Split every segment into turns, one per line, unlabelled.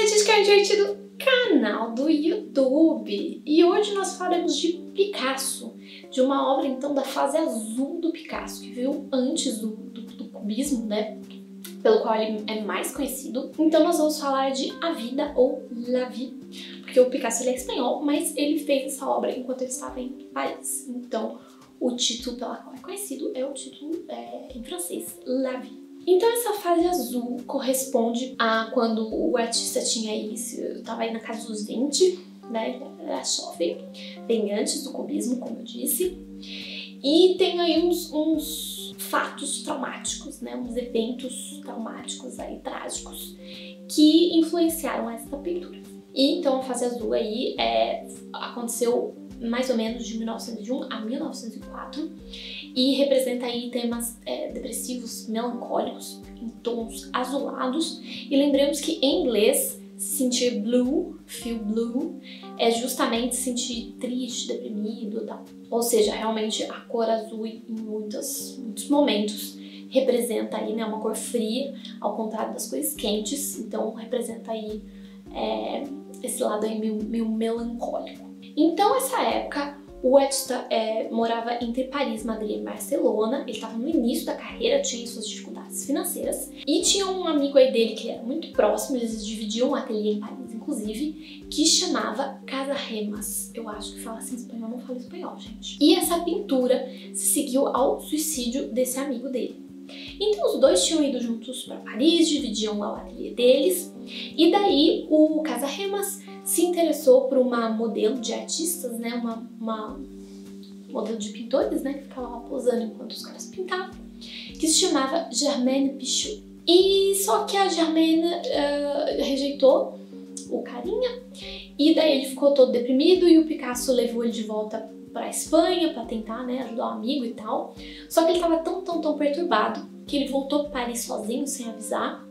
gente quer divertido canal do YouTube e hoje nós falaremos de Picasso, de uma obra então da fase azul do Picasso, que veio antes do cubismo, né, pelo qual ele é mais conhecido. Então nós vamos falar de A Vida ou La Vie, porque o Picasso ele é espanhol, mas ele fez essa obra enquanto ele estava em Paris. Então o título pela qual é conhecido é o título em francês, La Vie. Então essa fase azul corresponde a quando o artista tinha aí, estava aí na casa dos 20, né, era jovem, bem antes do cubismo, como eu disse, e tem aí uns fatos traumáticos, né, uns eventos traumáticos aí, trágicos, que influenciaram essa pintura. E então a fase azul aí aconteceu mais ou menos de 1901 a 1904 e representa aí temas depressivos, melancólicos, em tons azulados. E lembremos que em inglês, se sentir blue, feel blue, é justamente se sentir triste, deprimido e tal. Ou seja, realmente a cor azul em muitos momentos representa aí, né, uma cor fria, ao contrário das cores quentes, então representa aí esse lado aí meio melancólico. Então, essa época, o artista morava entre Paris, Madrid e Barcelona. Ele estava no início da carreira, tinha suas dificuldades financeiras. E tinha um amigo aí dele que era muito próximo, eles dividiam um ateliê em Paris, inclusive, que chamava Casarremas. Eu acho que fala assim em espanhol, não falo espanhol, gente. E essa pintura se seguiu ao suicídio desse amigo dele. Então os dois tinham ido juntos para Paris, dividiam lá o ateliê deles, e daí o Casarremas se interessou por uma modelo de artistas, né, uma modelo de pintores, né, que ficava lá posando enquanto os caras pintavam, que se chamava Germaine Pichot. E só que a Germaine rejeitou o carinha, e daí ele ficou todo deprimido e o Picasso levou ele de volta para a Espanha para tentar, né, ajudar um amigo e tal. Só que ele estava tão perturbado que ele voltou para Paris sozinho, sem avisar.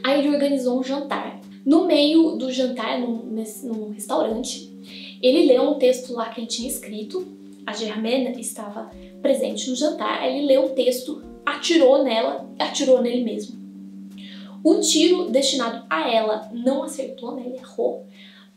Aí ele organizou um jantar. No meio do jantar, num restaurante, ele leu um texto lá que ele tinha escrito. A Germaine estava presente no jantar. Aí ele leu o texto, atirou nela, atirou nele mesmo. O tiro destinado a ela não acertou, né? Ele errou,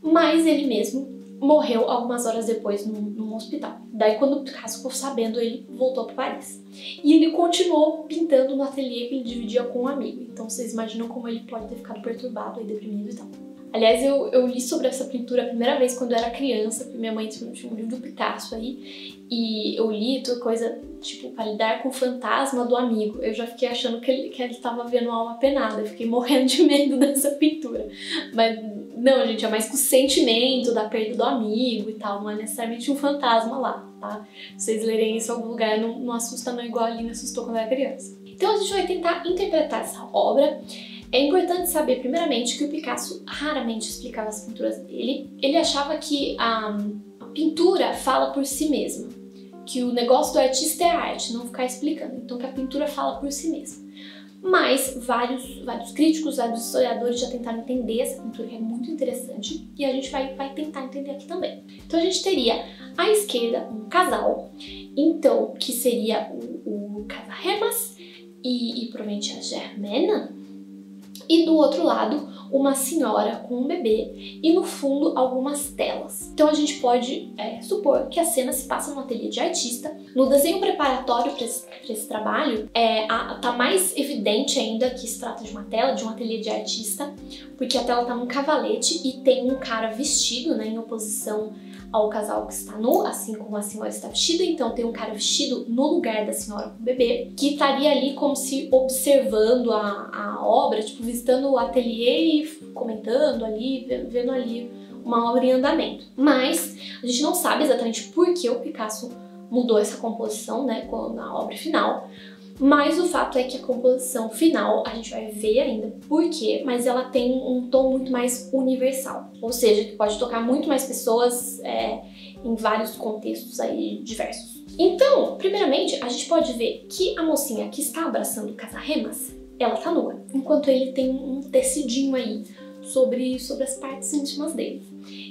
mas ele mesmo morreu algumas horas depois num hospital. Daí, quando o Picasso ficou sabendo, ele voltou para Paris. E ele continuou pintando no ateliê que ele dividia com um amigo. Então, vocês imaginam como ele pode ter ficado perturbado e deprimido e tal. Aliás, eu li sobre essa pintura a primeira vez quando eu era criança, porque minha mãe tinha um livro do Picasso aí, e eu li toda coisa, tipo, para lidar com o fantasma do amigo. Eu já fiquei achando que ele tava vendo alma penada, eu fiquei morrendo de medo dessa pintura. Mas não, gente, é mais com o sentimento da perda do amigo e tal, não é necessariamente um fantasma lá, tá? Se vocês lerem isso em algum lugar, não assusta não, igual a Aline assustou quando era criança. Então a gente vai tentar interpretar essa obra. É importante saber, primeiramente, que o Picasso raramente explicava as pinturas dele. Ele achava que a pintura fala por si mesma, que o negócio do artista é a arte, não ficar explicando, então que a pintura fala por si mesma. Mas vários críticos, vários historiadores já tentaram entender essa pintura, que é muito interessante, e a gente vai tentar entender aqui também. Então a gente teria à esquerda um casal, então que seria o Casarremas e provavelmente a Germaine, e do outro lado uma senhora com um bebê e no fundo algumas telas. Então a gente pode supor que a cena se passa no ateliê de artista. No desenho preparatório para esse trabalho tá mais evidente ainda que se trata de uma tela, de um ateliê de artista, porque a tela tá num cavalete e tem um cara vestido, né, em oposição ao casal que está nu, assim como a senhora está vestida. Então tem um cara vestido no lugar da senhora com o bebê, que estaria ali como se observando a obra, tipo visitando o ateliê e comentando ali, vendo ali uma obra em andamento. Mas a gente não sabe exatamente por que o Picasso mudou essa composição, né, na obra final. Mas o fato é que a composição final, a gente vai ver ainda por quê, mas ela tem um tom muito mais universal. Ou seja, que pode tocar muito mais pessoas em vários contextos aí diversos. Então, primeiramente, a gente pode ver que a mocinha que está abraçando o Casarremas, ela tá nua, enquanto ele tem um tecidinho aí sobre as partes íntimas dele.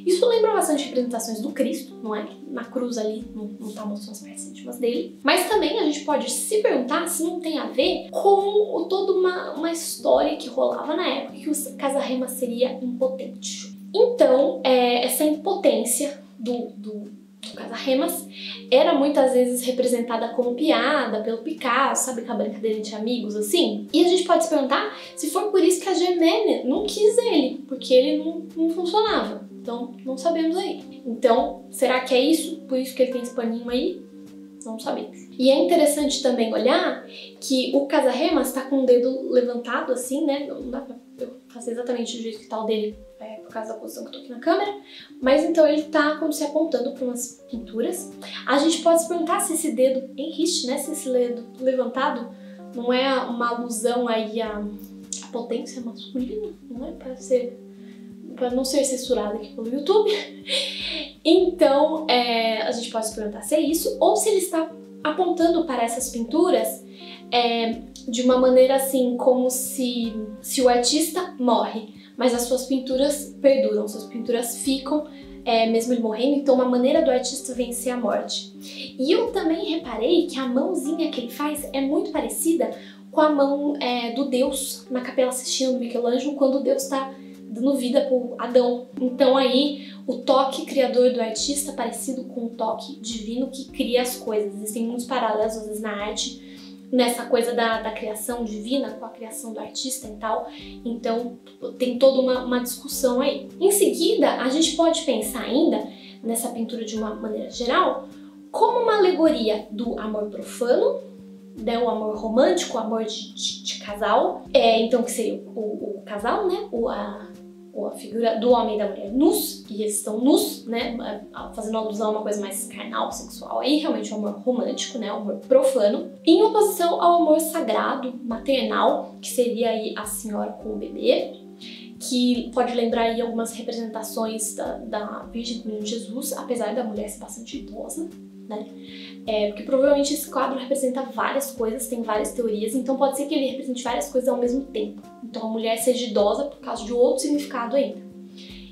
Isso lembra bastante representações do Cristo, não é? Na cruz ali não tá mostrando as partes íntimas dele. Mas também a gente pode se perguntar se não tem a ver com toda uma história que rolava na época que o Casarrema seria impotente. Então, essa impotência do Casarremas era muitas vezes representada como piada pelo Picasso, sabe, com a brincadeira de amigos, assim? E a gente pode se perguntar se foi por isso que a Germaine não quis ele, porque ele não funcionava. Então, não sabemos aí. Então, será que é isso? Por isso que ele tem esse paninho aí? Não sabemos. E é interessante também olhar que o Casarremas tá com o dedo levantado assim, né? Não dá pra eu fazer exatamente do jeito que tá o dele, por causa da posição que eu tô aqui na câmera. Mas então ele tá como se apontando para umas pinturas. A gente pode se perguntar se esse dedo enriste, né? Se esse dedo levantado não é uma alusão aí à potência masculina, não é? Para não ser censurado aqui pelo YouTube. Então, a gente pode se perguntar se é isso, ou se ele está apontando para essas pinturas de uma maneira assim, como se o artista morre, mas as suas pinturas perduram, suas pinturas ficam, mesmo ele morrendo, então uma maneira do artista vencer a morte. E eu também reparei que a mãozinha que ele faz é muito parecida com a mão do Deus na Capela Sistina do Michelangelo, quando Deus está dando vida pro Adão. Então aí o toque criador do artista é parecido com o toque divino que cria as coisas. Existem muitos paralelos às vezes na arte, nessa coisa da criação divina com a criação do artista e tal. Então tem toda uma discussão aí. Em seguida, a gente pode pensar ainda nessa pintura de uma maneira geral como uma alegoria do amor profano, né, o amor romântico, o amor de casal, então que seria o casal, né, a figura do homem e da mulher nus, e eles estão nus, né, fazendo alusão a uma coisa mais carnal, sexual, aí realmente o amor romântico, né, o amor profano, em oposição ao amor sagrado, maternal, que seria aí a senhora com o bebê, que pode lembrar aí algumas representações da Virgem do Menino Jesus, apesar da mulher ser bastante idosa, né? Porque provavelmente esse quadro representa várias coisas, tem várias teorias, então pode ser que ele represente várias coisas ao mesmo tempo. Então a mulher seja idosa por causa de outro significado ainda.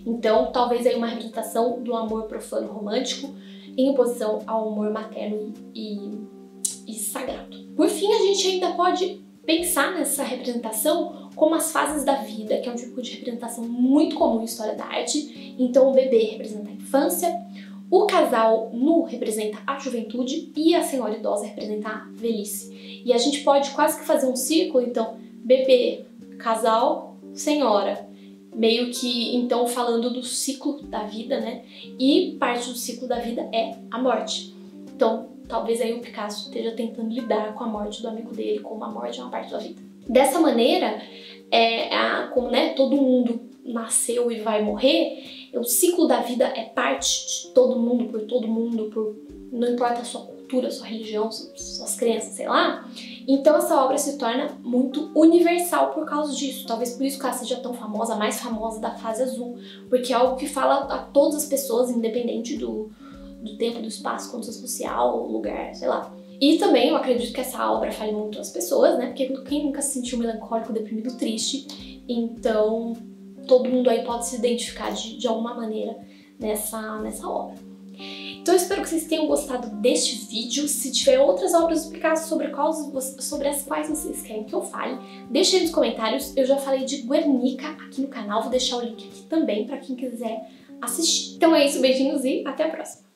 Então talvez aí uma representação do amor profano romântico em oposição ao amor materno e sagrado. Por fim, a gente ainda pode pensar nessa representação como as fases da vida, que é um tipo de representação muito comum em história da arte. Então o bebê representa a infância, o casal nu representa a juventude e a senhora idosa representa a velhice. E a gente pode quase que fazer um círculo, então, bebê, casal, senhora, meio que então falando do ciclo da vida, né? E parte do ciclo da vida é a morte. Então, talvez aí o Picasso esteja tentando lidar com a morte do amigo dele, como a morte é uma parte da vida. Dessa maneira, como né, todo mundo nasceu e vai morrer, o ciclo da vida é parte de todo mundo, por todo mundo, não importa a sua cultura, a sua religião, suas crenças, sei lá. Então essa obra se torna muito universal por causa disso. Talvez por isso que ela seja tão famosa, a mais famosa da fase azul, porque é algo que fala a todas as pessoas, independente do tempo, do espaço, condição social, lugar, sei lá. E também eu acredito que essa obra fale muito às pessoas, né? Porque quem nunca se sentiu melancólico, deprimido, triste, então todo mundo aí pode se identificar de alguma maneira nessa obra. Então eu espero que vocês tenham gostado deste vídeo. Se tiver outras obras do Picasso sobre as quais vocês querem que eu fale, deixe aí nos comentários. Eu já falei de Guernica aqui no canal, vou deixar o link aqui também para quem quiser assistir. Então é isso, beijinhos e até a próxima!